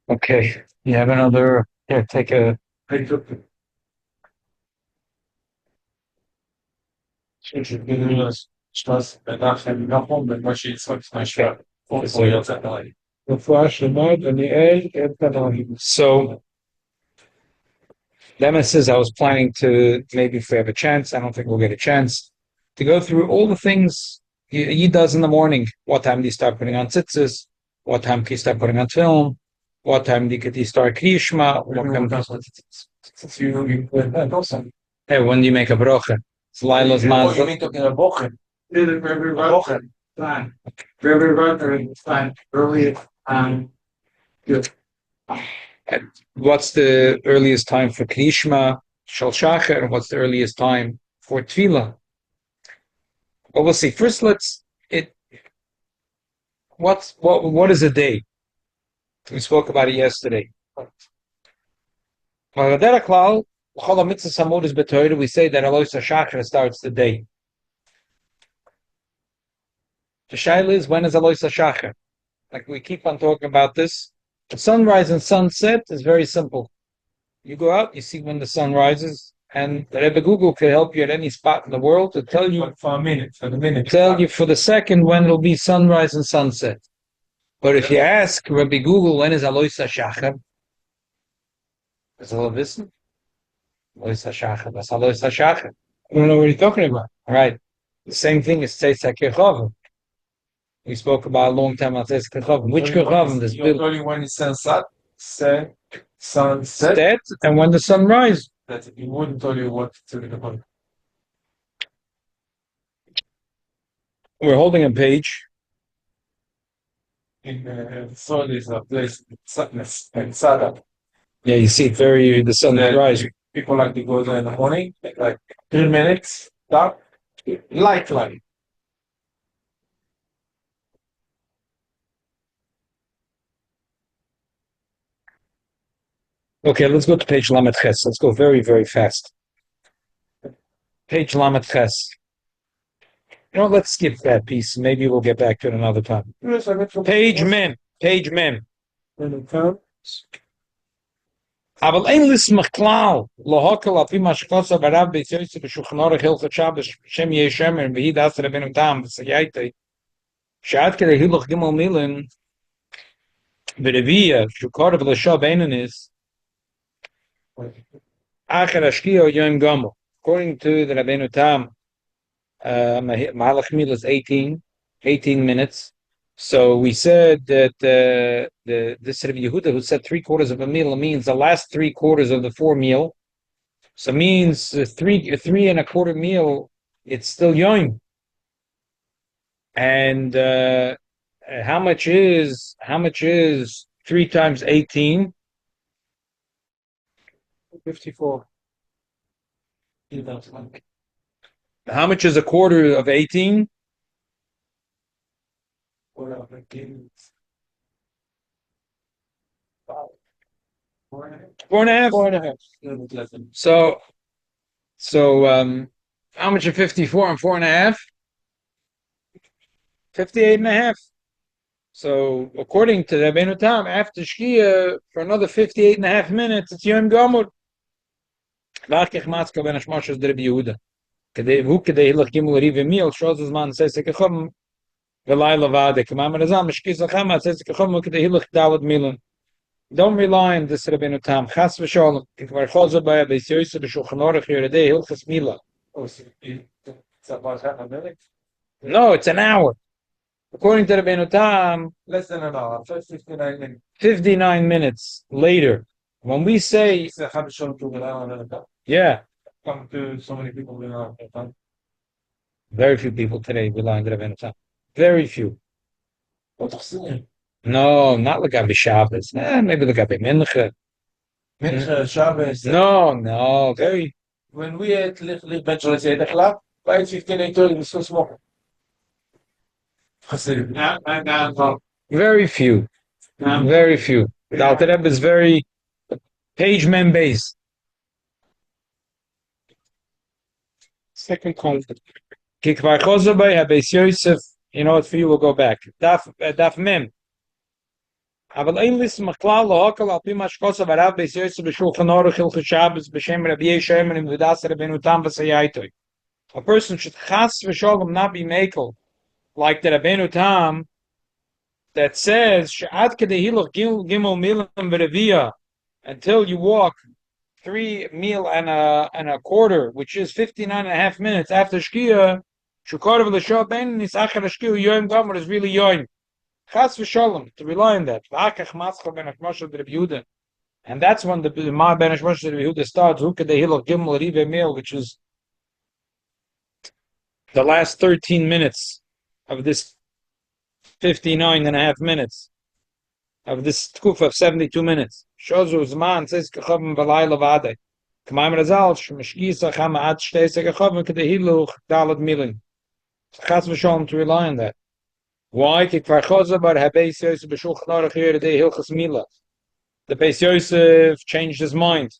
Okay. You have another. Here, take a. So, Lemon says I was planning to maybe if we have a chance. I don't think we'll get a chance to go through all the things he does in the morning. What time do you start putting on tzitzis? What time can you start putting on film? What time do you start kriyishma? Hey, when do you make a brocha? It's Lila's mazel. What's the earliest time for kriyishma, shal shacher, and what's the earliest time for tefillah? Well, we'll see. First, what is a day? We spoke about it yesterday. We say that Alois HaShachar starts the day. The shaila is, when is Alois HaShachar? Like we keep on talking about this. Sunrise and sunset is very simple. You go out, you see when the sun rises, and the Rebbe Google can help you at any spot in the world to tell you for the second when it'll be sunrise and sunset. But if you ask Rebbe Google when is Alois HaShachar, does he listen? Alois HaShachar, that's Alois HaShachar. I don't know what you're talking about. Right. The same thing is Tzeitzes HaKechavim. We spoke about a long time about Tzeitzes HaKechavim. Which Kechavim? There's only when it's sunset, and when the sun rises. That it wouldn't tell you what to do about. We're holding a page. In the sun is a place of sadness and sadness. Yeah, you see the sun is rising. People like to go there in the morning, like 3 minutes, dark, light. Okay, let's go to page Lamed Ches. Let's go very, very fast. Page Lamed Ches. Let's skip that piece. Maybe we'll get back to it another time. Page Mem. אבל אין לסמך כלל, להוקל על פי מה שכוסה ברב בית יוסף בשולחן אורך הלכות שבת שם יהיה שמר והיא דעס רבנו תם וסייעתי שעד כדי הילוך גמל מילן ברביע שקורב לשוב אינניס אחר השקיע יום גמל. According to the Rabbeinu Tam, Mahalach Mil is 18 minutes. So we said that this Rabbi Yehuda who said 3/4 of a meal means the last 3/4 of the 4 meal. So it means 3 1/4 meal, it's still yom. And how much is 3 times 18? 54. How much is 1/4 of 18? 4 and a half. So how much of 54 and 4 and a half? 58 and a half. So according to Rabbeinu Tam, after Shkia for another 58 and a half minutes, it's Yom Gomor. Vakich Matzka ben Hashmashas de Rabbi Yehuda. Hu kedei hilach gimel rive mil shows as man says sekechom velay lavade k'mam razam shkis lachama says sekechom kedei hilach dalad milan. Don't rely on this Rabbeinu Tam. Chas v'sholem. If we're chozer by Beis Yosef b'Shulchan Aruch Yeridei Hilchas Mila. It's about half a minute. No, it's an hour. According to Rabbeinu Tam, Less than an hour. 59 minutes. 59 minutes later. When we say, yeah, come to so many people in our time. Very few people today rely on the Rabbeinu Tam. Very few. No, not Lagabi Shabbos. Maybe Lagabi Mincha. Mincha, Shabbos. No, very. When we ate Lich Ben Shalom at the club, by 15:30, it was so small. Very few. Very few. The Alter Rebbe is very page mem based. Second conflict. Kikvar Chozabay, Habeis Yosef, you know what, for you, we'll go back. Daf Mem. אבל אין ליסם הכלל להוקל על פי מה שכוסף הרב בייס יוסף בשולחן אורך הלכות שבס בשם רבי ישע אמרים ודס רבנו תם וסייתוי. A person should chas v'sholem not be makel, like the Rabbeinu Tam that says she'ad kedei hiluch gimel milim v'reviyah, until you walk 3 meal and a quarter, which is 59.5 minutes after Shkia, Shukorav l'shah ben nisachar Shkia yoim gomer is really yoim. Chas v'sholem, to rely on that. V'akach matzcha ben Hashmoshe Rabbi Yehuda, and that's when the Ma ben Hashmoshe Rabbi Yehuda starts. Hu kedei hiluch gimel rive meal, which is the last 13 minutes of this 59.5 minutes of this tkufa of 72 minutes. Shozu Zman says Kachavim Balayla Vade. Kamaim Razal, Shmishkisa Chama Ad Shtesa Kachavim Kedehiluch Dalad Milin. Chas V'Sholem to rely on that. Why? Kikvar Chozabar Habeis Yosef B'Shulchan Aruch Yeridei Hilchas Mila. The Beis Yosef changed his mind.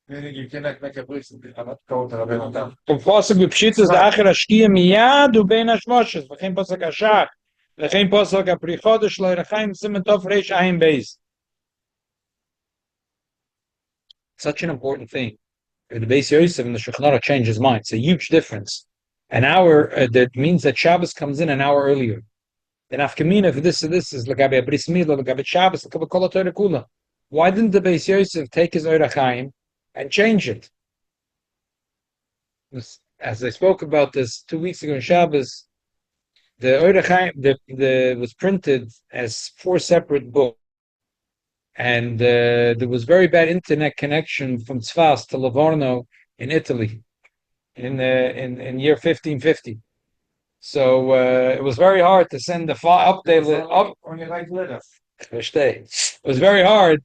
Meaning you cannot make a bris and not go to Rabbeinu Tam. Pasuk b'pshitas da'achar hashkiya miyad u'bein hashmoshes. V'chein pasuk hashach. V'chein pasuk ha'prichodesh lo'erechaim simen tov reish ayin beis. Such an important thing. The Beis Yosef and the Shulchan Aruch change his mind. It's a huge difference. An hour, that means that Shabbos comes in an hour earlier. The nafkamina for this is l'gabe bris milah, l'gabe Shabbos, l'gabe kol ha'torah kula. Why didn't the Beis Yosef take his Orechaim and change it? As I spoke about this 2 weeks ago in Shabbos, the Orechaim was printed as 4 separate books, and there was very bad internet connection from Tzfas to Livorno in Italy in year 1550. So it was very hard to send the file updated. It was very hard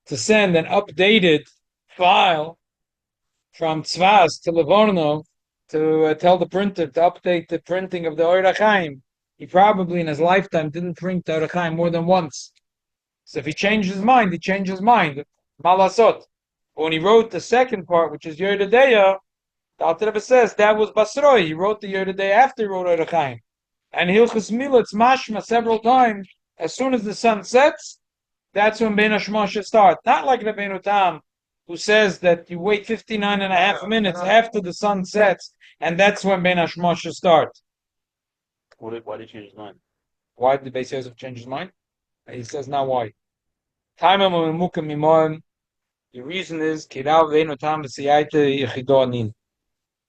to send an updated file from Tzvaz to Livorno to tell the printer to update the printing of the Orechaim. He probably in his lifetime didn't print the Orechaim more than once. So if he changed his mind, he changed his mind. Malasot. But when he wrote the second part, which is Yerdedeya, the Alter Rebbe says that was Basroi. He wrote the Yerdedeya after he wrote Orechaim. And Hilchas Milah, it's mashma several times. As soon as the sun sets, that's when Ben Hashmoshe starts. Not like Rabbeinu Tam, who says that you wait 59.5 minutes after the sun sets, and that's when Ben Hashmoshe starts. Why did he change his mind? Why did Beis Yosef change his mind? He says now why. The reason is Kirav Veinu Tam V'Siyaita Yechido Anin.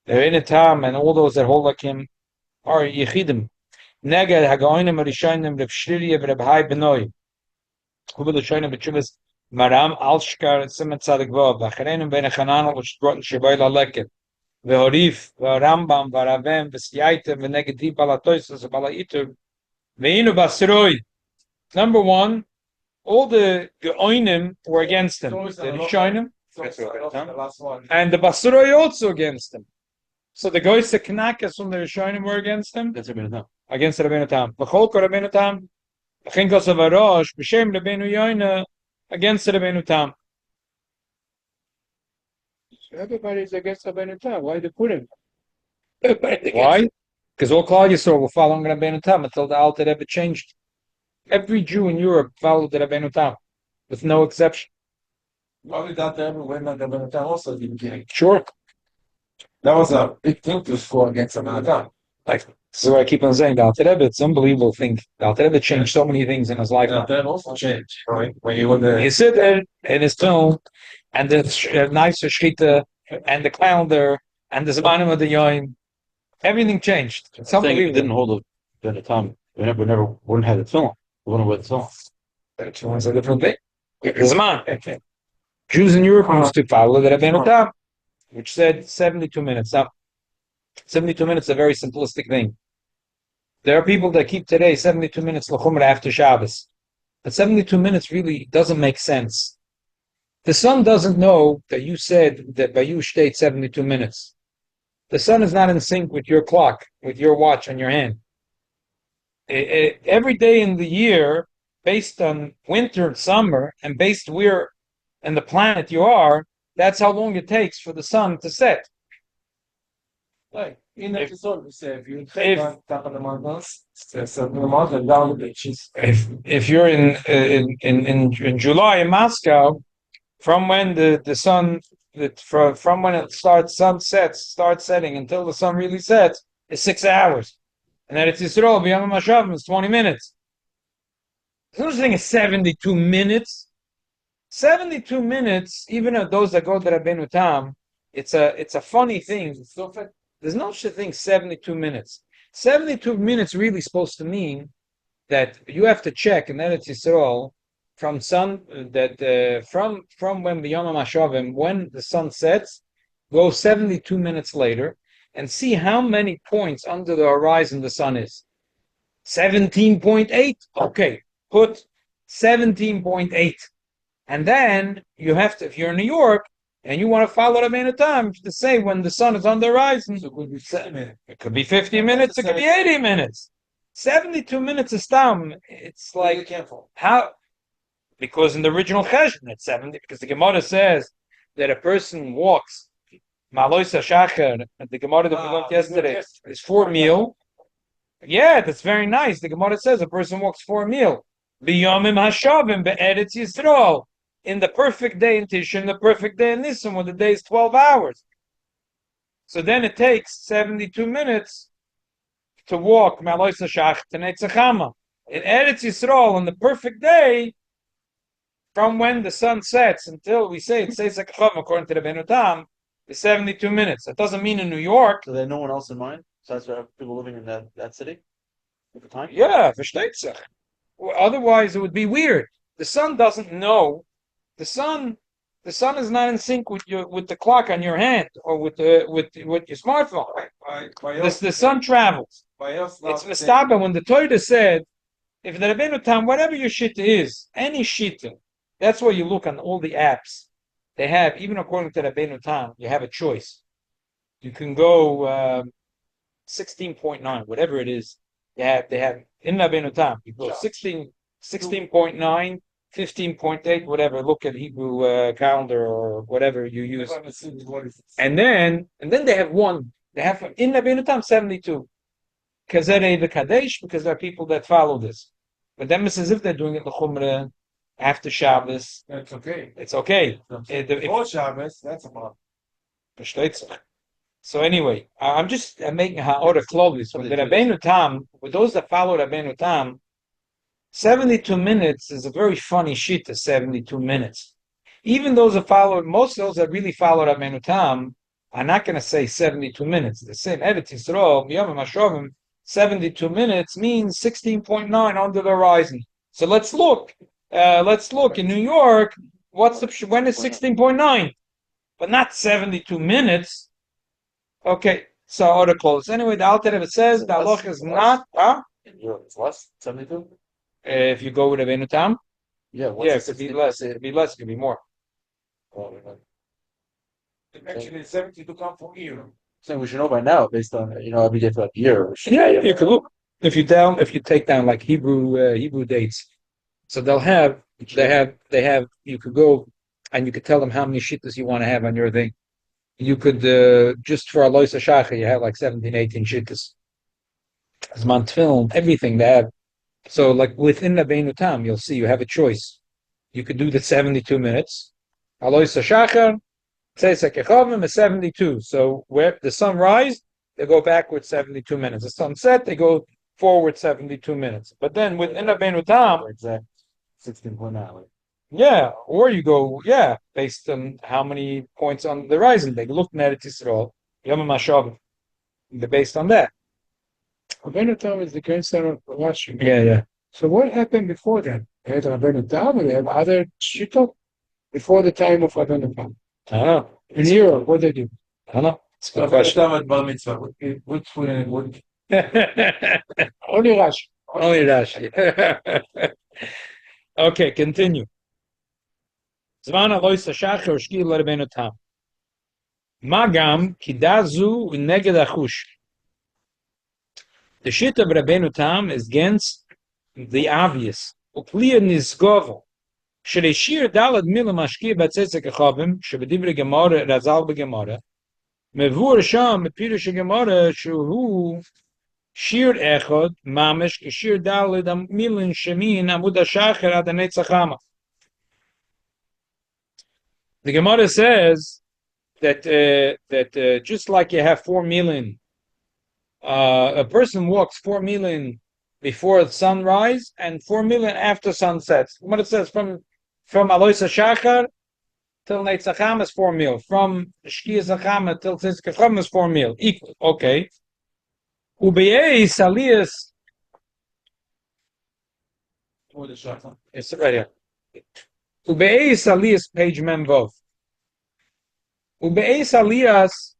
The Veinu Tam and all those that hold like him are Yechidim. Neged Hagaonim Arishonim Reb Shriya Reb Hai Benoi. Huvel Rishonim B'Chuvas Maram Alshkar Simet Tzadik Vav. V'Acharenim Ben Chananel V'Shtrot Sheboy Laleket. V'Horif V'Rambam V'Ravem V'Siyaita V'Neged Di Balatoisus V'Balaitur Veinu Basroi. Number one, all the Geoinim were against him. The Rishonim and the Basroi also against him. So the Goyse Knakas from the Rishonim were against him. That's Rabbeinu Tam. Against Rabbeinu Tam. V'chol ko Rabbeinu Tam. V'chein kosav harosh b'shem Rabbeinu Yoina against Rabbeinu Tam. Everybody's against Rabbeinu Tam. Why they put him? Why? Because all Klal Yisrael were following Rabbeinu Tam until the Alter Rebbe changed. Every Jew in Europe followed the Rabbeinu Tam, with no exception. Probably that time when Rabbeinu Tam also at the beginning. Sure. That was a big thing to score against Rabbeinu Tam. So I keep on saying, the Alter Rebbe, it's an unbelievable thing. The Alter Rebbe changed so many things in his life. Yeah, that also changed, right? When you were there. He sit there in his film, and the knives for Shchita, and the calendar, and the Zmanim of the Yoim, everything changed. It's Saying it unbelievable. didn't hold the Tam. We never wouldn't have the film. We wouldn't have the film. That's a different thing. Zman. Jews in Europe used to follow the Rabbeinu Tam, which said 72 minutes. Now, 72 minutes is a very simplistic thing. There are people that keep today 72 minutes l'chumra after Shabbos. But 72 minutes really doesn't make sense. The sun doesn't know that you said that by you stayed 72 minutes. The sun is not in sync with your clock, with your watch on your hand. Every day in the year, based on winter and summer, and based where in the planet you are, that's how long it takes for the sun to set. Like, in the If- episode, we say if you if- take on top of the mountains, it's the mountain down the beaches. if you're in July in Moscow, from when the sun from when it starts setting until the sun really sets is 6 hours, and then it's Yisrael b'Yom HaShavim is 20 minutes. There's no such thing as 72 minutes. 72 minutes, even of those that go to Rabbeinu Tam, it's a funny thing. There's no such thing 72 minutes. 72 minutes really supposed to mean that you have to check in Eretz Yisrael from from when B'Yom HaShavim, when the sun sets, go 72 minutes later and see how many points under the horizon the sun is. 17.8. Okay, put 17.8. And then you have to, if you're in New York and you want to follow the main time, to say when the sun is on the horizon, So it could be 50 minutes. it could be 50 minutes, it could be 80 minutes. 72 minutes is tam. It's Be like, careful. how? Because in the original Cheshbon, it's 70, because the Gemara says that a person walks, Ma'alois HaShachar, the Gemara that we learned yesterday, is 4 meal. Yeah, that's very nice. The Gemara says a person walks 4 meal. B'yomim HaShavim be'eretz Yisrael. In the perfect day in Tisha, in the perfect day in Nisan, when the day is 12 hours. So then it takes 72 minutes to walk Ma'alois HaShachar to Netzachama. In Eretz Yisrael, on the perfect day, from when the sun sets until we say it says according to the Rabbeinu Tam, is 72 minutes. That doesn't mean in New York. So there's no one else in mind besides people living in that city at the time? Yeah, versteht sich. Otherwise, it would be weird. The sun doesn't know. The sun is not in sync with the clock on your hand or with your smartphone. The sun travels. It's mistaba when the Torah said, if the Rabbeinu Tam, whatever your shita is, any shita, that's why you look on all the apps. They have, even according to Rabbeinu Tam, you have a choice. You can go 16.9, whatever it is. They have in Rabbeinu Tam. You go 16.9, 15.8, whatever. Look at Hebrew calendar or whatever you use. And then they have one. They have in Rabbeinu Tam 72. Kazere v'kadesh, because there are people that follow this. But then it's as if they're doing it l'chumra after Shabbos. That's okay. It's okay. Before Shabbos, that's a problem. Versteht sich. So anyway, I'm making ha'ora klobis. With the Rabbeinu Tam, with those that follow Rabbeinu Tam, 72 minutes is a very funny shita, 72 minutes. Even those that follow, most of those that really follow Rabbeinu Tam are not going to say 72 minutes. The same Eretz Yisrael, B'Yom HaShavim, 72 minutes means 16.9 under the horizon. So let's look. In New York, when is 16.9? But not 72 minutes. Okay, so order close. Anyway, the Alter Rebbe says the halacha is not. It's less? 72? If you go with Rabbeinu Tam, Yeah, it could be less. It could be less. It could be more. Actually, 72 come from here. Saying we should know by now based on every day for like a year. Yeah, you could look. If you take down like Hebrew dates, so they have. You could go and you could tell them how many shittas you want to have on your thing. You could just for Alois HaShachar, you have like 17, 18 shittas. Zman film, everything they have. So like within Rabbeinu Tam, you'll see you have a choice. You could do the 72 minutes. Alois HaShachar, Tzeitzek Echavim is 72. So where the sun rise, they go backwards 72 minutes. The sun set, they go forward 72 minutes. But then within Rabbeinu Tam, Exact 16.9. yeah, or you go, based on how many points on the horizon. They looked at it, Yisrael, Yom HaShavim. They're based on that. Rabbeinu Tam is the grandson of Rashi. Yeah. So what happened before that? They had Rabbeinu Tam and they have other shittot before the time of Rabbeinu Tam. I don't know. In Europe, what they do? I don't know. It's a good But question. Bar mitzvah, wood food and wood. Only Rashi. Only Rashi. Okay, continue. Zman Alois HaShachar Shki L'Rabbeinu Tam. Magam Kidazu Neged Achush. The shit of Rabbeinu Tam is against the obvious. Ukliya Nizgovo. Shreshir Dalad Mila Mashki Batzezek Achavim Shebedivre Gemara Razal Begemara. מבואר שם בפירוש הגמרא שהוא שיר אחד ממש כשיר ד' המילין שמין עמוד השחר עד הנצח חמה. The Gemara says that just like you have 4 million, a person walks 4 million before sunrise and 4 million after sunset. What it says from Alois Shachar till Netzacham is 4 mil. From Shkia Zachama till Tzizkacham is 4 mil. Equal. Okay. Ubeis Alias. It's right here. Ubeis Alias, page Memvov. Ubeis Alias.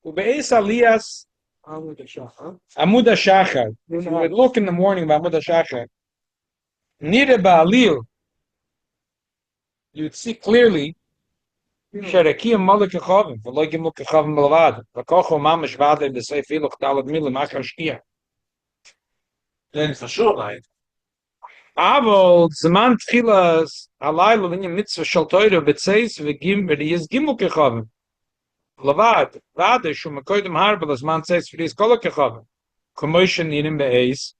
Ubeis Alias. Amud HaShachar. If you would look in the morning by Amud HaShachar, Nire Ba'alil, you'd see clearly Sharakia Malik Kechavim, V'loi Gimel Kechavim Belvad, V'kocho Mamash Vade B'Seif Iluch Talad Milim Achar Shkia. Then for sure, like, Avol Zman Tchilas Alayla V'nya Mitzvah Shal Toira B'Tzeis V'yis Gimel Kechavim Belvad, Vade Shum Mekoidim Harbel Zman Tzeis V'yis Kol Kechavim K'moisha Nirim Be'eis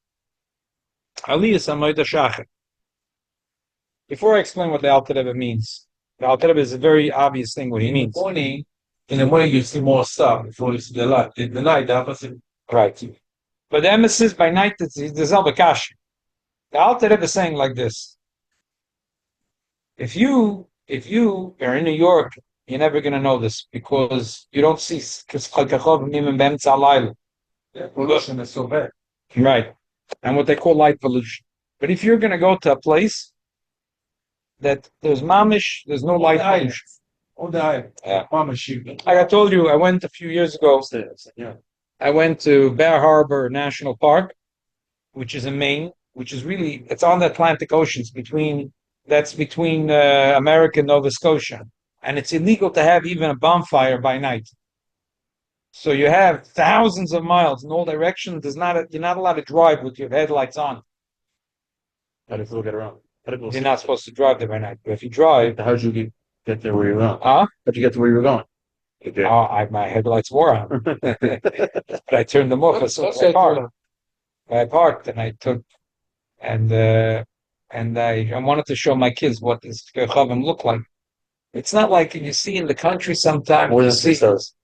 Aliyas Amoid HaShachar. Before I explain what the Alter Rebbe means, the Alter Rebbe is a very obvious thing what he means. in the morning you see more stuff before you see the light. In the night, the opposite. Right. But the emphasis by night, there's al bakash. The Alter Rebbe is saying like this. If you are in New York, you're never going to know this because you don't see Yeah, pollution is so bad. right, and what they call light pollution. But if you're going to go to a place that there's mamish, there's no light pollution. All the island. Yeah. Mama sheep. Like I told you, I went a few years ago. Yeah. I went to Bear Harbor National Park, which is in Maine, which is really, it's on the Atlantic Ocean. Between America and Nova Scotia. And it's illegal to have even a bonfire by night. So you have thousands of miles in all directions. You're not allowed to drive with your headlights on. How do people get around? How do people You're not supposed to drive there by night. But if you drive, How'd you get there where you were going? huh? How'd you get to where you were going? My headlights were on, but I turned them off as soon as I parked. I parked and I took, and I wanted to show my kids what this Chavim look like. It's not like you see in the country sometimes. More than you see 6 stars.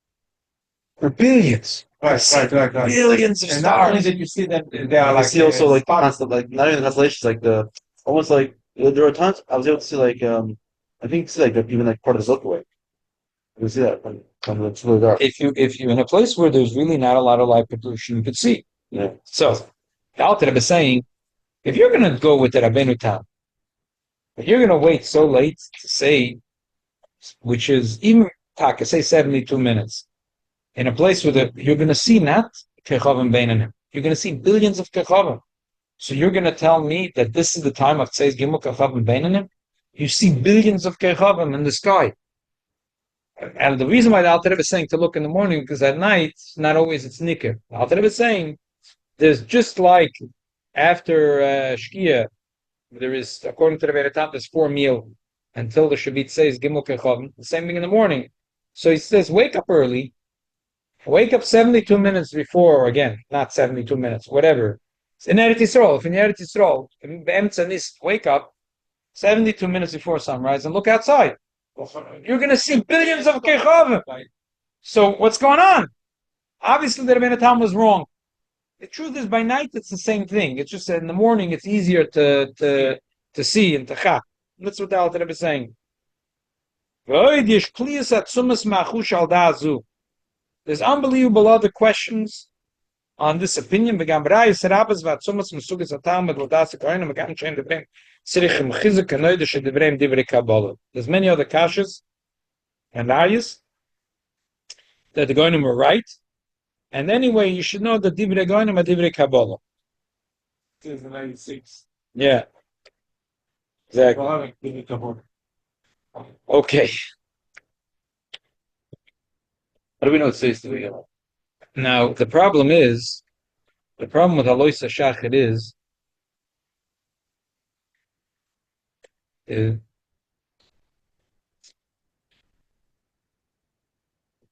for billions, Right. billions of And not only stars. did you see them, they are I like see also like spots. constant, like not even the constellations, like the almost like there were times I was able to see like I think see like even like part of the Milky Way. You can see that when it's really dark. If you're in a place where there's really not a lot of light pollution, you could see. Yeah. So the Alter Rebbe is saying, if you're going to go with the Rabbeinu Tam, if you're going to wait so late to say, which is even Taka, say 72 minutes, in a place where you're going to see not Kechavim Beinanim, you're going to see billions of Kechavim. So you're going to tell me that this is the time of Tzeis Gimel Kechavim Beinanim? You see billions of Kechavim in the sky. And the reason why the Alter Rebbe is saying to look in the morning, because at night, not always it's Nikr. The Alter Rebbe is saying, there's just like after Shkia, there is, according to the Veretat, there's 4 meal until the Shabbat says Gimel Kechavim. The same thing in the morning. So he says, wake up early, wake up 72 minutes before, or again, not 72 minutes, whatever. In Eretz Yisrael, if in Eretz Yisrael, in Be'emtza Nis, wake up 72 minutes before sunrise and look outside. You're going to see billions of Kechavim. So what's going on? Obviously, the Rebbeinu Tam was wrong. The truth is, by night it's the same thing. It's just that in the morning it's easier to see and to chak. That's what the Alter Rebbe is saying. There's unbelievable other questions on this opinion. There's many other kashas and ayahs that the Goyim were right. And anyway, you should know that Divrei Goyim are Divrei Kabbalah. 96. Yeah. Exactly. Okay. How do we know it says to be? Now, the problem with Alois HaShachar is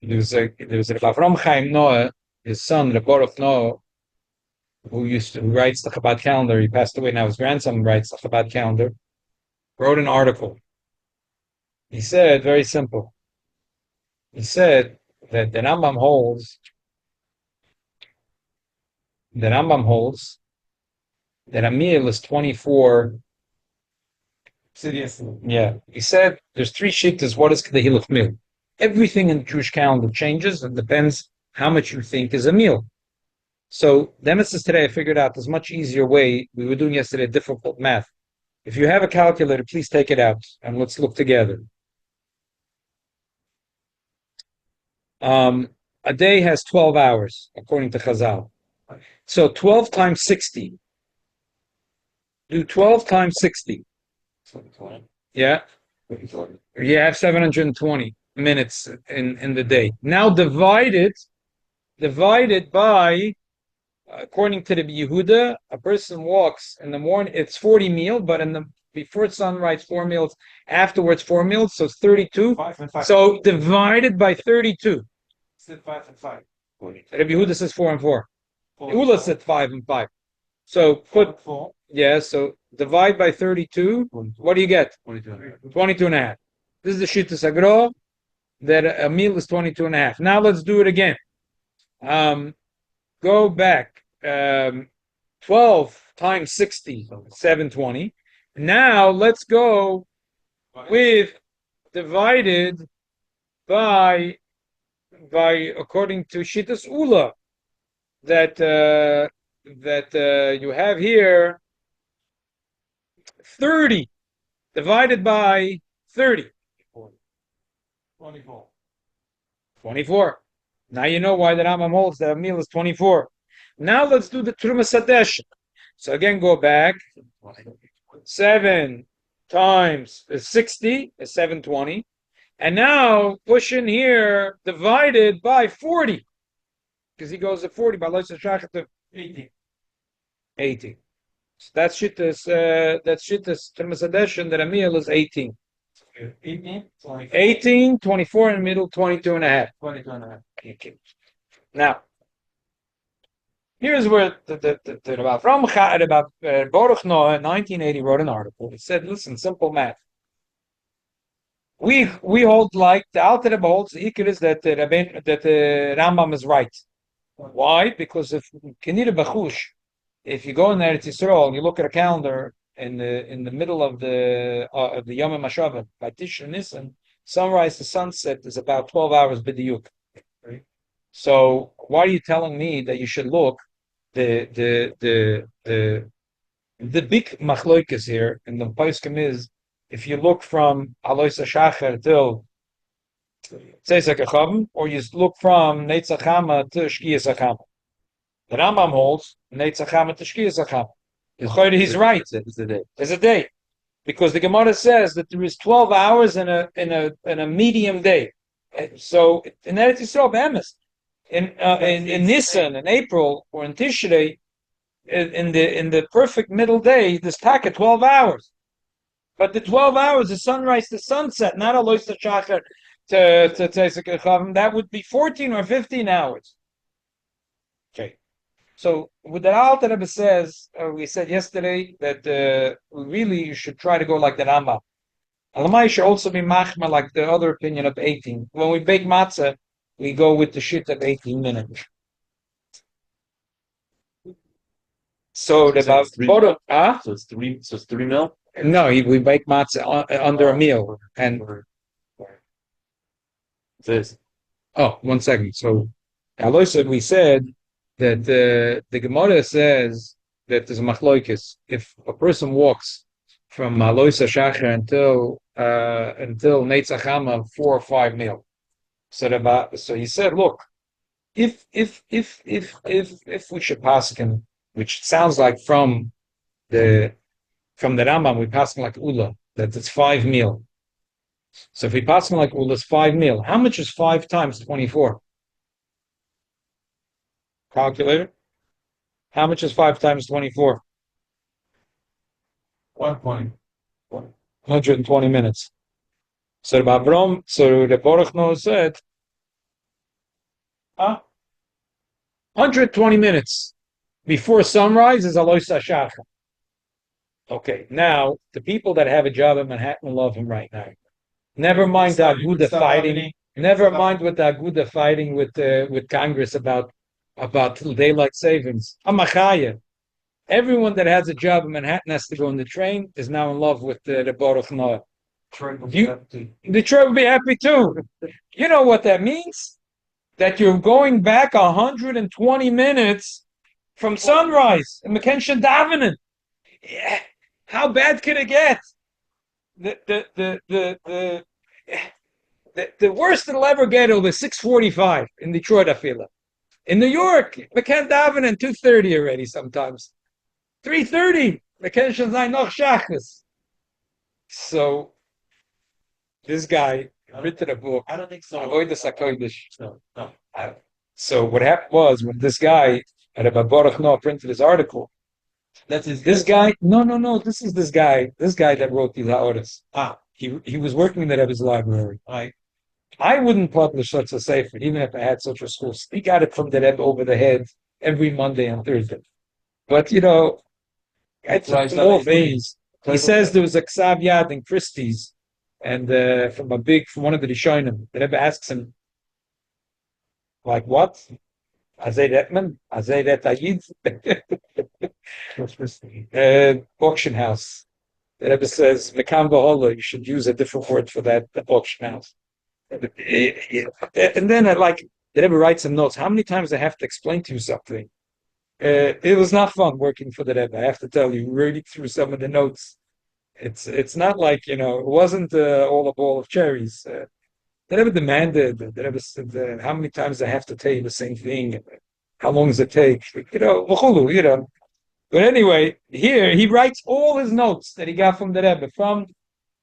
there was a Avram Chaim Noah, his son, the Baruch Noah, who writes the Chabad calendar. He passed away. Now his grandson writes the Chabad calendar. Wrote an article. He said, very simple. He said that the Rambam holds that a meal is 24. Seriously. Yeah. He said there's three shittas. What is the hilach meal? Everything in the Jewish calendar changes. It depends how much you think is a meal. So the emphasis today, I figured out there's a much easier way. We were doing yesterday difficult math. If you have a calculator, please take it out and let's look together. A day has 12 hours, according to Chazal. So 12 times 60. Do 12 times 60. Yeah. You have 720 minutes in the day. Now divide it by, according to the Yehuda, a person walks in the morning, it's 40 meal, but before sunrise, 4 meals, afterwards 4 meals, so it's 32. 5 and 5. So divided by 32. Said 5 and 5. Rabbi Yehuda says 4 and 4. 4 Ula said 5 and 5. So put, 4. yeah, so divide by 32. What do you get? 22. 22 and a half. This is the Shita Sagro, that a meal is 22 and a half. Now let's do it again. Go back. 12 times 60, 720. Now let's go with divided by according to Shitas Ula, that you have here 30 divided by 30. 24. 24. Now you know why the Rambam holds that a meal is 24. Now let's do the Trumas Hadesh. So again, go back. 7 times 60 is 720. And now push in here, divided by 40. Because he goes to 40 by Lois Shachat to 80. 80. So that's Shittas Trumas Hadesh, and that a meal is 18. 18, 24. 18, 24 in the middle, 22 and a half. 22 and a half. Okay. Now, here's where about Baruch Noah in 1980 wrote an article. He said, listen, simple math. We hold like the Alter Rebbe holds the Ikar is that the Rambam is right. Why? Because if you go in Eretz Yisrael and you look at a calendar in the middle of the Yom HaMashavah by Tisha Nisan, sunrise to sunset is about 12 hours b'diyuk. Right. So why are you telling me that you should look the big machloikas here in the Paiskim is if you look from Alois Shachar till Tzeisak Achavim, or you look from Neitzach Hama to Shkiyas Achama. The Rambam holds Neitzach Hama to Shkiyas Achama. He's right. It's a day. It's a day, because the Gemara says that there is 12 hours in a medium day. So in Eretz Yisrael, be'emes, in Nisan, in April, or in Tishrei, in the perfect middle day, there's taka 12 hours. But the 12 hours is sunrise to sunset, not a lois shachar to Tzeisak Achavim. That would be 14 or 15 hours. Okay. So with the Alter Rebbe says, we said yesterday that you should try to go like the Rambam. Alamai should also be machma like the other opinion of 18. When we bake matzah, we go with the shit of 18 minutes. So the So it's three- photo, So it's 3 mil. no, we bake matzah under a meal. And This. oh, 1 second. So Aloisa, we said that the Gemara says that there's a machloikis. If a person walks from Aloisa Shachar until Neitzach Hama 4 or 5 mil. So he said, look, if we should pass him, which sounds like from the Rambam, we pass him like Ula, that it's 5 mil. So if we pass him like Ula, it's 5 mil. How much is 5 times 24? Calculator. How much is 5 times 24? 120. 120 minutes. So the Baruch Noah said Huh? 120 minutes before sunrise is Alois Shachar. Okay, now the people that have a job in Manhattan love him right now. Never mind the Aguda fighting. Never mind with the Aguda fighting with Congress about daylight savings. Amachaya. Everyone that has a job in Manhattan has to go on the train is now in love with the Baruch Noah. Detroit will be happy too. You know what that means? That you're going back 120 minutes from sunrise in McKenzie Davening. Yeah. How bad can it get? The worst it'll ever get will be 6:45 in Detroit, I feel it. In New York, McKenzie Davening 2:30 already sometimes. 3:30, McKenzie Zayin noch Shachas. So this guy written a book. I don't think so. Avoid the Sakoidish. No. So what happened was when this guy at Rabbi Baruch Noah printed his article. That's his. This guy, no. This is this guy that wrote these Haoras. He was working in the Rebbe's library. I wouldn't publish such a sefer, even if I had such a school. He got it from the Rebbe over the head every Monday and Thursday. But it's all things. He says there was a Ksav Yad in Christie's, and from one of the Rishonim, the Rebbe asks him, like what? Azay Retman? Azay Retayid? Auction house. The Rebbe says, Mekam V'hola, you should use a different word for that, the auction house. And then the Rebbe writes some notes. How many times I have to explain to you something? It was not fun working for the Rebbe, I have to tell you, reading through some of the notes. It's not like, it wasn't all a ball of cherries. The Rebbe demanded, the Rebbe said, how many times I have to tell you the same thing? How long does it take? But anyway, here he writes all his notes that he got from the Rebbe from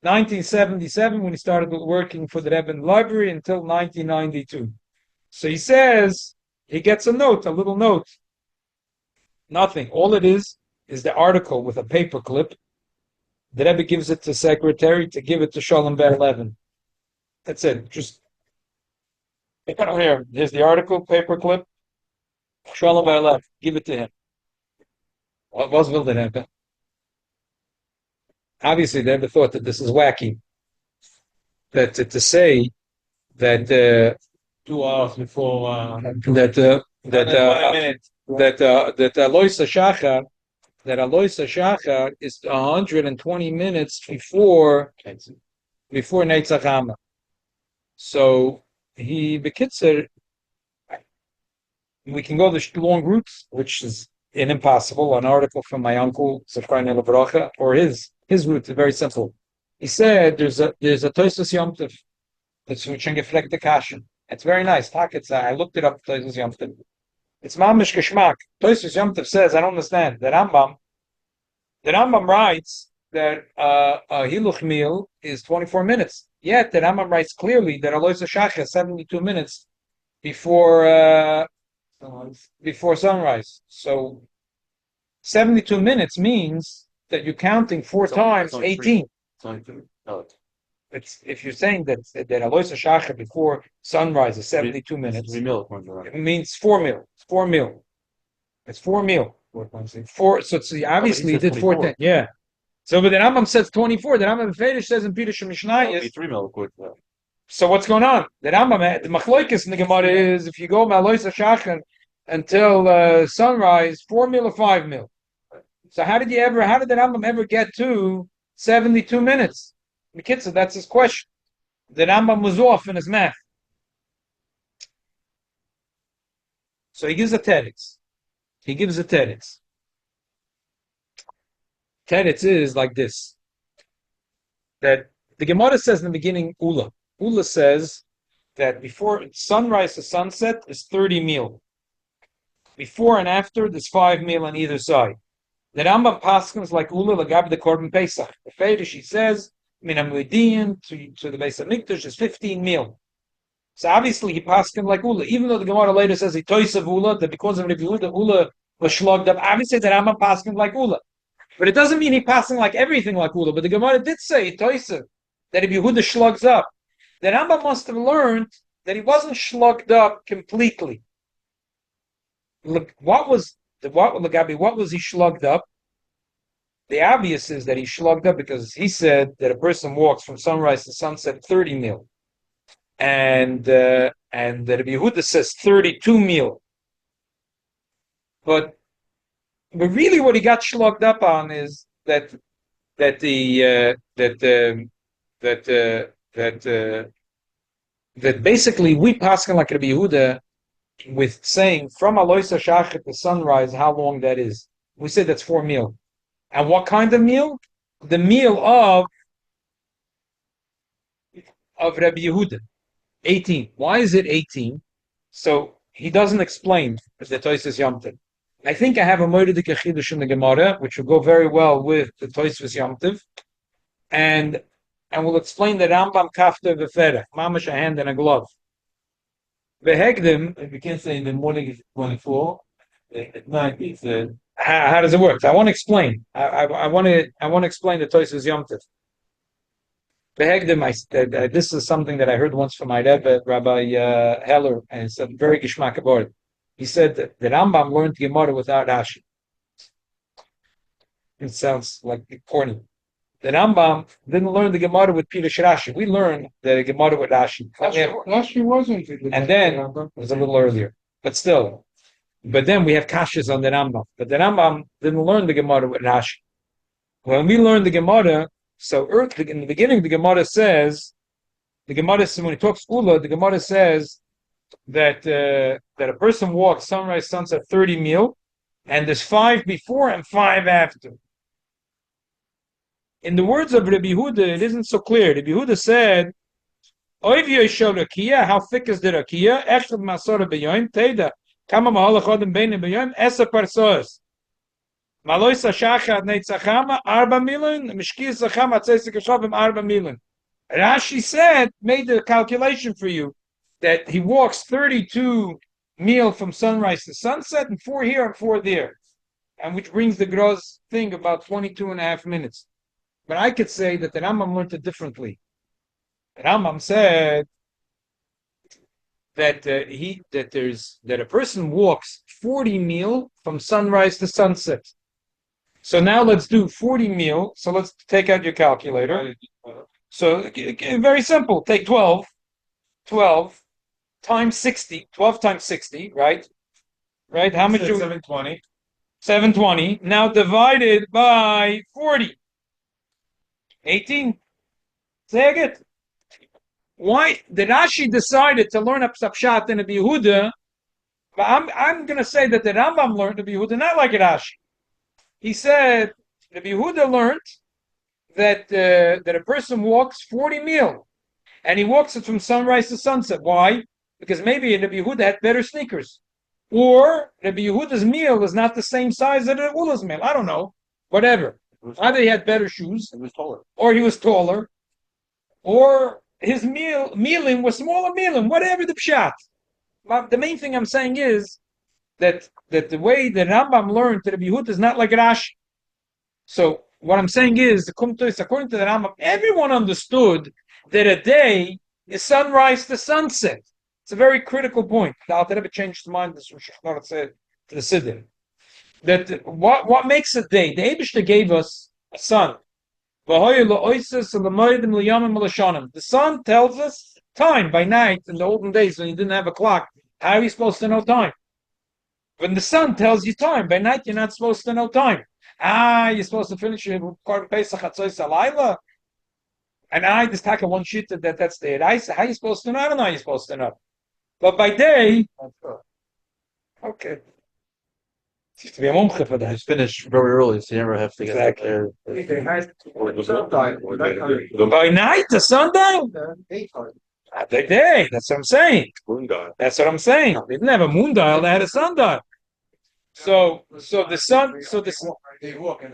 1977 when he started working for the Rebbe in the library until 1992. So he says he gets a little note. Nothing. All it is the article with a paper clip. The Rebbe gives it to secretary to give it to Shalom Ber Levin. That's it. Just here. Here's the article, paper clip. Shalom Ber Levin. Give it to him. What was will the Rebbe? Obviously, the Rebbe thought that this is wacky. That to say that 2 hours before. that Alois Shachar is 120 minutes before Neitzach Hama. So Bekitzer, we can go the long route, which is impossible. An article from my uncle Zechariah Levracha, or his route is very simple. He said there's a Tosfos Yom Tov that's which gefleckt the kashen. It's very nice. I looked it up. Tosfos Yom Tov. It's mamish geschmack. Tosfos Yom Tov says, I don't understand. The Rambam writes that a hiluch meal is 24 minutes. Yet the Rambam writes clearly that Alois Shachar is 72 minutes before sunrise. So 72 minutes means that you're counting four times 18. It's if you're saying that Alois Shachar before sunrise is 72 minutes, it means 4 meal. It's 4 meal. It's 4 meal. 4. So it's obviously he did 4 10. Yeah. So but the Rambam says 24. The Rambam Fedish says in Peter Mishnah is 3 meal. So what's going on? The Rambam, the Machlokes in the Gemara is if you go Alois Shachar until sunrise, 4 meal or 5 meal. So how did the Rambam ever get to 72 minutes? Mikitza, that's his question. The Rambam was off in his math. So he gives a teretz. Teretz is like this. That the Gemara says in the beginning, Ula. Ula says that before sunrise to sunset is 30 meal. Before and after, there's 5 meal on either side. The Rambam paskins like Ula lagab the Korban Pesach. The Fedish, he says, Min HaMoedim to the Beis HaMikdash is 15 meal. So obviously he paskin like Ula, even though the Gemara later says he toisav Ula, that because of Rabbi Yehuda, Ula was shlogged up. Obviously the Rambam paskin like Ula. But it doesn't mean he passing like everything like Ula. But the Gemara did say toisav, that Rabbi Yehuda shlugs up. The Rambam must have learned that he wasn't shlugged up completely. look, what was he shlugged up? The obvious is that he shlugged up because he said that a person walks from sunrise to sunset 30 mil, and that Rabbi Yehuda says 32 mil. But really, what he got shlugged up on is that that basically we paskin like Rabbi Yehuda with saying from Aloisa Shachet to sunrise how long that is. We say that's 4 mil. And what kind of meal? The meal of Rabbi Yehuda, 18. Why is it 18? So he doesn't explain the Tosfos Yom Tov. I think I have a Moedik Chidush in the Gemara, which will go very well with the Tosfos Yom Tov, and we'll explain the Rambam Kafta V'Ferech, mamash a hand and a glove. Behegdim, If you can't say in the morning it's 24, at night it's how does it work? I want to explain. I want to explain the Tosfos Yom Tov. Behegdim, this is something that I heard once from my Rebbe, Rabbi Heller, and it's a very gishmak about it. He said that the Rambam learned Gemara without Rashi. It sounds like corny. The Rambam didn't learn the Gemara with Pirush Rashi. We learned the Gemara with Rashi. Rashi wasn't. And then it was a little earlier, but still. But then we have kashas on the Rambam. But the Rambam didn't learn the Gemara with Rashi. When we learn the Gemara, in the beginning, the Gemara says, when he talks Ula, the Gemara says that a person walks sunrise, sunset 30 mil, and there's 5 before and 5 after. In the words of Rabbi Yehuda, it isn't so clear. Rabbi Yehuda said, how thick is the rakia? Echad masora beyoim teida. Kama mahalach odem beinim beyoim esa parsos. Maloisa shacha neitzachama arba milin. Mishkis zachama tzeisik hashavim arba milin. Rashi said, made the calculation for you that he walks 32 mil from sunrise to sunset, and 4 here and 4 there, and which brings the gross thing about 22 and a half minutes. But I could say that the Rambam learned it differently. The Rambam said that a person walks 40 mil from sunrise to sunset. So now let's do 40 mil. So let's take out your calculator. So very simple. Take 12 times 60. 12 times 60, right? Right? How much? 720. 720. Now divided by 40. 18. Say it. Why did Rashi decided to learn a Pshat in Rabbi Yehuda? But I'm going to say that the Rambam learned Rabbi Yehuda not like Rashi. He said Rabbi Yehuda learned that a person walks 40 mil, and he walks it from sunrise to sunset. Why? Because maybe Rabbi Yehuda had better sneakers, or Rabbi Yehuda's meal is not the same size as Rabbi Ula's meal. I don't know. Whatever. Either he had better shoes, or he was taller, or his mealim was smaller mealim, whatever the pshat. But the main thing I'm saying is that the way the Rambam learned to Rabbi Yehuda is not like Rashi. So what I'm saying is, according to the Rambam, everyone understood that a day is sunrise to sunset. It's a very critical point. The Alter Rebbe changed his mind to the Siddur. That what makes a day? The Eibishter gave us a sun. The sun tells us time by night. In the olden days when you didn't have a clock, how are you supposed to know time? When the sun tells you time, by night you're not supposed to know time. You're supposed to finish your Korban Pesach Chatzois Alayla. And just take one sheet that's the Eraisa. How are you supposed to know? I don't know how you're supposed to know. But by day, okay. You have to be a mumche for that. Just finish very early, so you never have to get back there. By night, the sundown? The day, that's what I'm saying. That's what I'm saying. They didn't have a moon dial, they had a sundial. So the sun, They walk and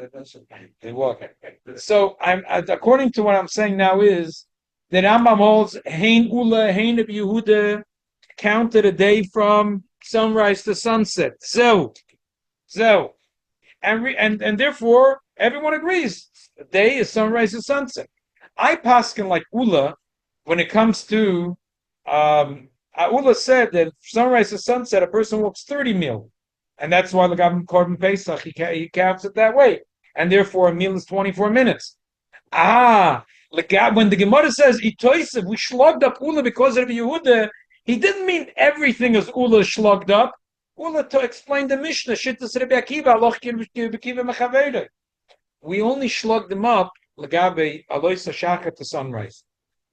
they walk. So according to what I'm saying now is that Rambam holds Hein Ula, Hein of Yehuda counted a day from sunrise to sunset. So, and therefore everyone agrees the day is sunrise to sunset. I paskin like Ula when it comes to Ula said that sunrise to sunset a person walks 30 mil. And that's why the Korban Pesach, he counts it that way. And therefore a meal is 24 minutes. When the Gemara says, Itoisev, we slugged up Ula because of Yehuda, he didn't mean everything is Ula slugged up. Ula to explain the Mishnah, Shittas Rebbe Akiva, Aloch Kiva Mechaveda. We only slugged them up, Lagabe, Aloisa Shachar to sunrise.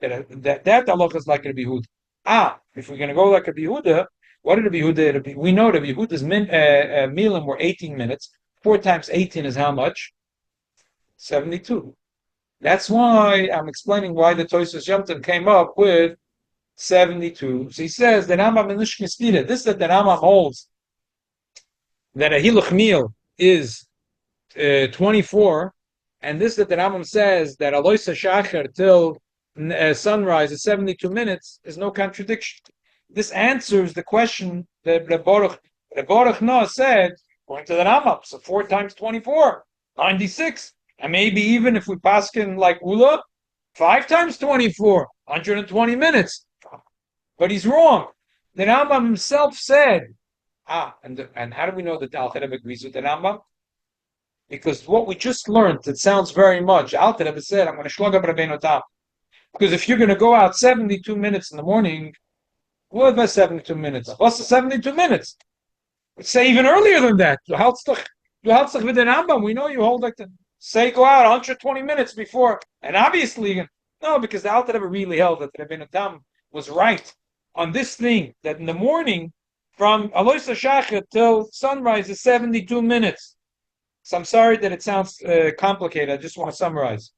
That Aloch is like Rebbe Yehuda. If we're going to go like Rebbe Yehuda, what did Rebbe Yehuda? We know Rebbe Yehuda's milim were 18 minutes. 4 times 18 is how much? 72. That's why I'm explaining why the Tosfos Yomtiv came up with 72. So he says that Rambam in Nishkistira, this that the Rambam holds that a hiluch meal is 24, and this that the Rambam says that Aloisa Shachar till sunrise is 72 minutes is no contradiction. This answers the question that Reb Baruch Noah said, according to the Rambam, so 4 times 24, 96. And maybe even if we paskin like Ula, 5 times 24, 120 minutes. But he's wrong. The Rambam himself said, and how do we know that Al Rebbe agrees with the Rambam? Because what we just learned, it sounds very much. Al Rebbe said, I'm going to shlug up Rabbeinu Tam. Because if you're going to go out 72 minutes in the morning, what about 72 minutes? What's the 72 minutes? Say even earlier than that. Du hältst dich with the Rambam. We know you hold like the say go out 120 minutes before. And obviously, no, because the Alter Rebbe really held that Rabbeinu Tam was right on this thing, that in the morning, from Aloisa Shachar till sunrise is 72 minutes. So I'm sorry that it sounds complicated. I just want to summarize.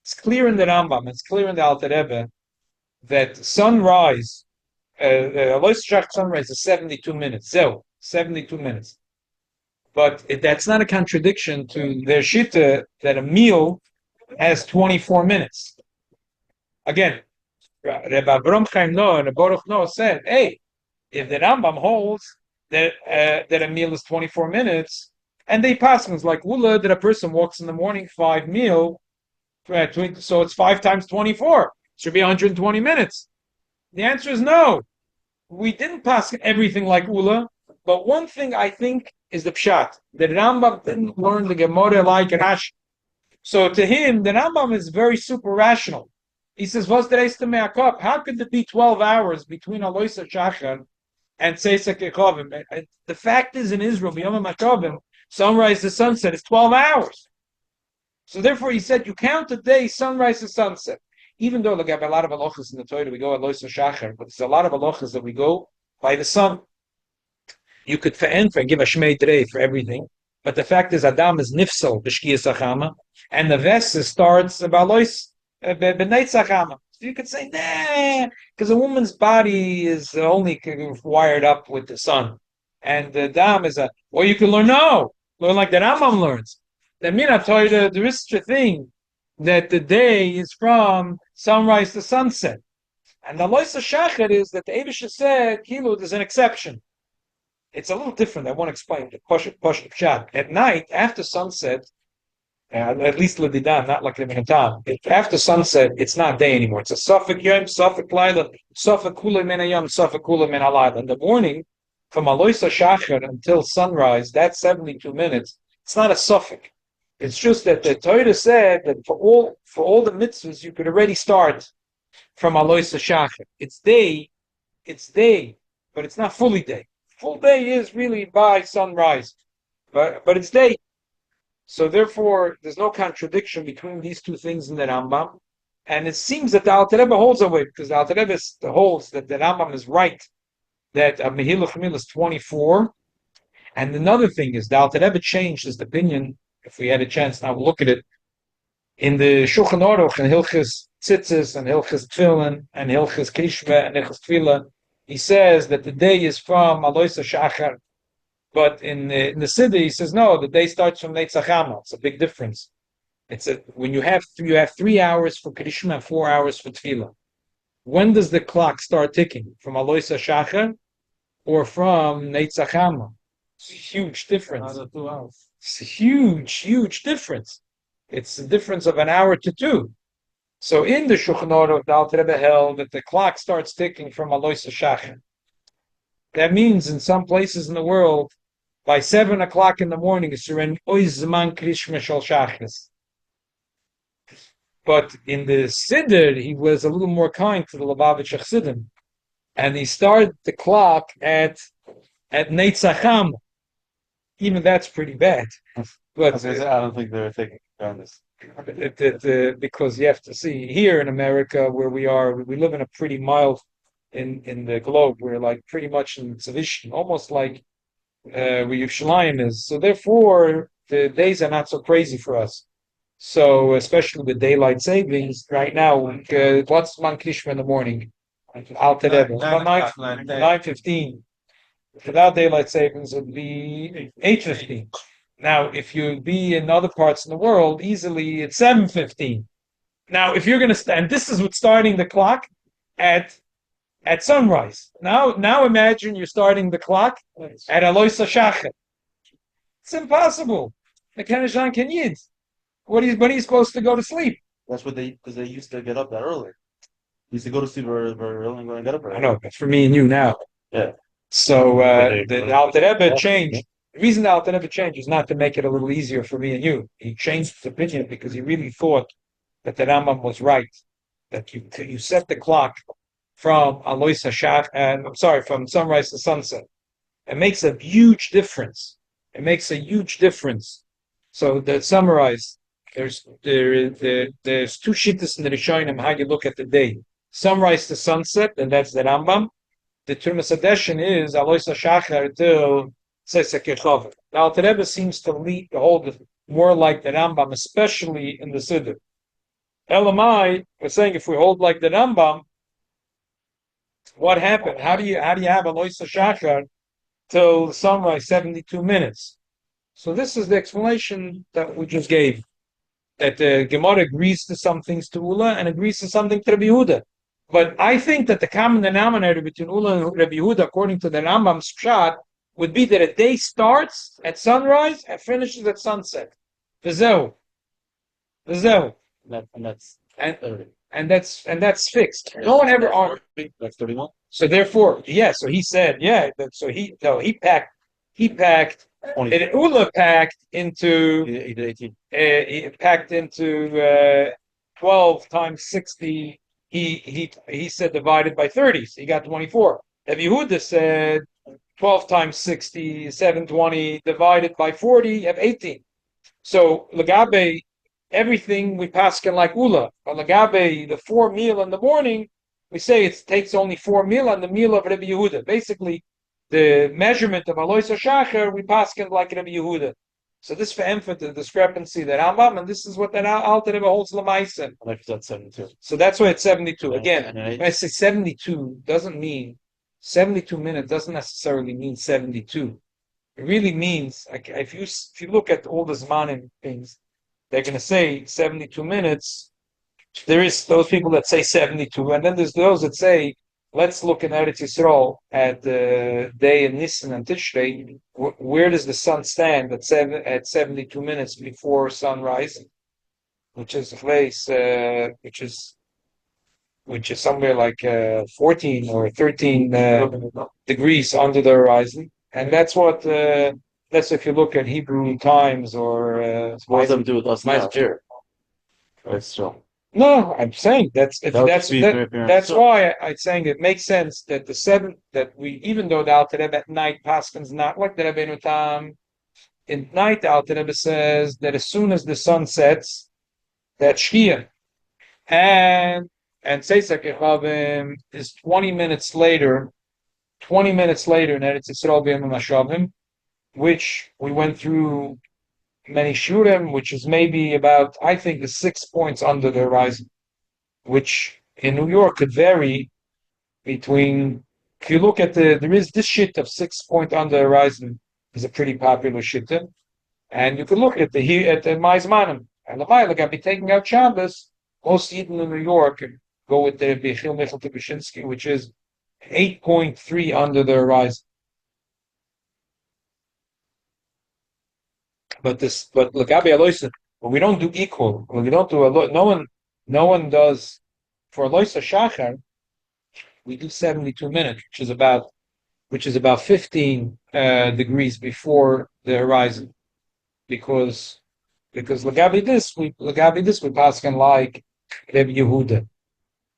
It's clear in the Rambam, it's clear in the Alter Rebbe that sunrise, Aloisa Shachar sunrise is 72 minutes. So 72 minutes. But that's not a contradiction to their shita that a meal has 24 minutes. Again, Rebbe Avram Chaim Noah and Baruch Noah said, hey, if the Rambam holds that a meal is 24 minutes, and they pass things like Ula, that a person walks in the morning 5 meal, so it's 5 times 24. It should be 120 minutes. The answer is no. We didn't pass everything like Ula, but one thing I think is the pshat. The Rambam didn't learn the Gemara like Rashi. So to him, the Rambam is very super rational. He says, "What's the reis to me'akop? How could there be 12 hours between Aloisa Shachar and Seisek Echovim? The fact is, in Israel, B'yom HaMakovim, sunrise to sunset is 12 hours. So therefore, he said, you count a day, sunrise to sunset. Even though, like, I have a lot of halachas in the Torah, we go Aloisa Shachar, but there's a lot of halachas that we go by the sun. You could and give a shmei today for everything, but the fact is, Adam is nifsal b'shkiyas achama, and the vesa starts b'alois b'neit achama. So you could say, nah, because a woman's body is only wired up with the sun, and the Adam is or you can learn like the Rambam learns. The Mina Torah, there is such a thing that the day is from sunrise to sunset, and the Aloisa Shachar is that the Eibusha said, Kilo, there's an exception. It's a little different. I want to explain the Pashat Pshat. At night, after sunset, at least Ledidan, not like Rabbeinu Tam, after sunset, it's not day anymore. It's a Safek Yom, Safek Laila, Safek Kula Min Hayom, Safek Kula Min Halayla. In the morning, from Aloisa Shachar until sunrise, that's 72 minutes. It's not a Safek. It's just that the Torah said that for all the mitzvahs, you could already start from Aloisa Shachar. It's day, but it's not fully day. Full day is really by sunrise, but it's day. So therefore, there's no contradiction between these two things in the Rambam, and it seems that the Alter Rebbe holds away, because the Alter Rebbe holds that the Rambam is right, that a Mehiluch Mil is 24, and another thing is the Alter Rebbe changed his opinion. If we had a chance now, we'll look at it in the Shulchan Aruch and Hilchas Tzitzis and Hilchas Tefillin and Hilchas Krishma and Hilchas Tefillah. He says that the day is from Aloisa Shachar, but in the Siddur he says no, the day starts from Neit Zachama. It's a big difference. When you have 3 hours for Krishma and 4 hours for Tefillah. When does the clock start ticking? From Aloisa Shachar or from Neit Zachama? It's a huge difference. Another 2 hours. It's a huge difference. It's a difference of an hour to 2. So in the Shulchan Aruch, the Alter Rebbe held that the clock starts ticking from Aloisa Shachar. That means in some places in the world, by 7 o'clock in the morning, it's Ren Oizman Krishma Shal Shachris. But in the Siddur, he was a little more kind to the Lubavitch Chassidim. And he started the clock at Neitzacham. Even that's pretty bad. But I don't think they're taking on this. because you have to see here in America where we are, we live in a pretty mild in the globe. We're like pretty much in Tzavishn, almost like where Yerushalayim is. So therefore, the days are not so crazy for us. So especially with daylight savings, right now, what's Man Krishma in the morning? Alter Rebbe. About 9:15. Without daylight savings, it would be 8:15. Now, if you be in other parts of the world, easily it's 7:15. Now, if you're going to stand, this is what's starting the clock at sunrise. Now imagine you're starting the clock at Alois Shachar. It's impossible. The Keneshan can yid. When are you supposed to go to sleep? That's what because they used to get up that early. They used to go to sleep very, very early and go and get up early. I know, but for me and you now. Yeah. So the Alter Rebbe changed. The reason the Alter Rebbe changed is not to make it a little easier for me and you. He changed his opinion because he really thought that the Rambam was right. That you set the clock from Alois Hashach, and I'm sorry, from sunrise to sunset. It makes a huge difference. It makes a huge difference. So to summarize, there's two shittas in the Rishonim how you look at the day. Sunrise to sunset, and that's the Rambam. The Tumas Hadeshin is Alois Hashachar till Tzesek Yechover. The Alter Rebbe seems to hold it more like the Rambam, especially in the Siddur. Elamai, we're saying if we hold like the Rambam, what happened? How do you have Alois Hashachar till sunrise, 72 minutes? So this is the explanation that we just gave. That the Gemara agrees to some things to Ula and agrees to something to Rabbi Yehuda. But I think that the common denominator between Ula and Rabbi Yehuda, according to the Rambam's pshat, would be that a day starts at sunrise and finishes at sunset. V'zeu. And that's fixed. No one ever argued. That's 31. So therefore, so he said, he packed. 20. And Ula packed into He did 18. he packed into 12 times 60. He said divided by 30, so he got 24. Rabbi Yehuda said 12 times 60, 720 divided by 40, you have 18. So Lagabe, everything we paskin like Ula. But Lagabe, the 4 meal in the morning, we say it takes only 4 meal on the meal of Rabbi Yehuda. Basically, the measurement of Alois Hashachar, we paskin like Rabbi Yehuda. So this for the discrepancy that Rambam, and this is what that Alter Rebbe holds Lamaisen. I like that 72. So that's why it's 72. Again, And when I say 72, doesn't mean 72 minutes doesn't necessarily mean 72. It really means if you look at all the Zmanim things, they're going to say 72 minutes. There is those people that say 72, and then there's those that say, let's look in Eretz Yisrael at the day in Nisan and Tishrei. Where does the sun stand at 72 minutes before sunrise? Which is a place, which is somewhere like 14 or 13 degrees under the horizon, and that's if you look at Hebrew Times or What does that have to do with us now? Mice Jer. It's true. No, I'm saying that's So- why I'm saying it makes sense that even though the Alter Rebbe at night paskins not like the Rebbeinu Tam, in night the Alter Rebbe says that as soon as the sun sets, that Shkia and Tzeisak Yechavim is 20 minutes later in Eretz Yisrael B'Yom HaShavim, which we went through many shurim, which is maybe about, I think, the 6 points under the horizon, which in New York could vary between. If you look at there is this shit of 6 point under the horizon is a pretty popular shit, and you could look at the Maizmanim and the Ma'ila can be taking out Shabbos. Most Eden in New York go with the Bechil Michel Tibushinsky, which is 8.3 under the horizon. But Lagabi Aloisa, we don't do equal. We don't do a lot. No one does for Aloisa Shachar. We do 72 minutes, which is about which is about 15 degrees before the horizon, because Lagabi this we paskin like Rabbi Yehuda.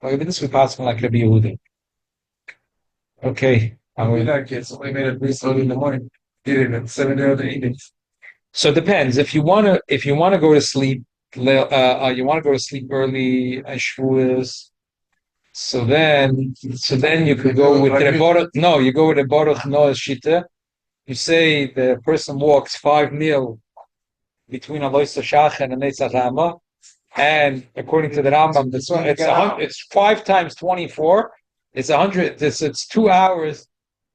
Lagabi this we paskin like Rabbi Yehuda. Okay. We like it, so we made it really early in the morning. Did it at 7 in the evening. So it depends. If you wanna go to sleep, you want to go to sleep early, Shavuos. So then you could go with the Baruch. No, you go with the Baruch Noah's Shita. You say the person walks 5 mil between Alois Shach and Netzach Rama, and according to the Rambam, it's 5 times 24. It's 100. It's 2 hours.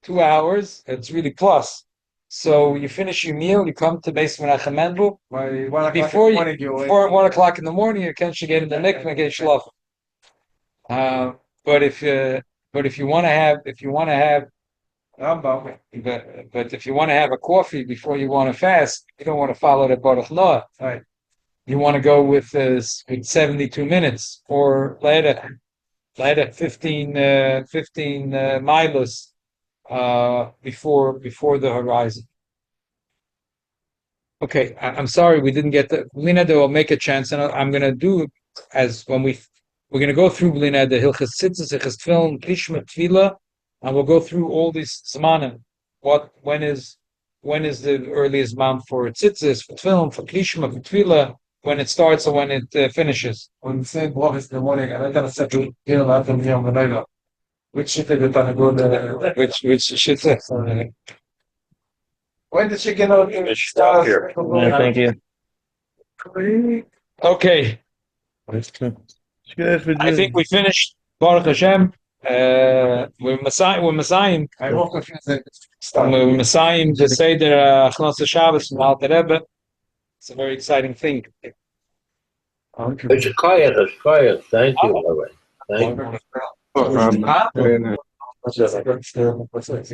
2 hours. It's really plus. So you finish your meal, you come to Beis Menachem Mendel. Before 1 o'clock in the morning, you can't get in the mikveh and get shlaf. But if you want to have Rambam, but if you want to have a coffee before you want to fast, you don't want to follow the Baruch Noah. Right. You want to go with 72 minutes or later 15 milos before the horizon. Okay, I'm sorry we didn't get the Blina. Will make a chance, and I'm going to do as when we're going to go through Blina the Hilchas Tzitzis, Hilchas Tefillin, Klishma, Tefillah, and we'll go through all these zmanim. When is the earliest month for Tzitzis, for Tefillin, for Klishma, for Tefillah, when it starts or when it finishes? When saying Boris in the morning, and I got to set to heal after me on the night. Which shit are you trying to go there? Which shit? When did she get out? Stop here. Thank you. Okay, I think we finished Baruch Hashem. We're Messiah. I woke up and We're Messiah to say the Achnos Shabbos from Alter Rebbe. It's a very exciting thing. It's quiet. Thank you, Larry. Thank you. started.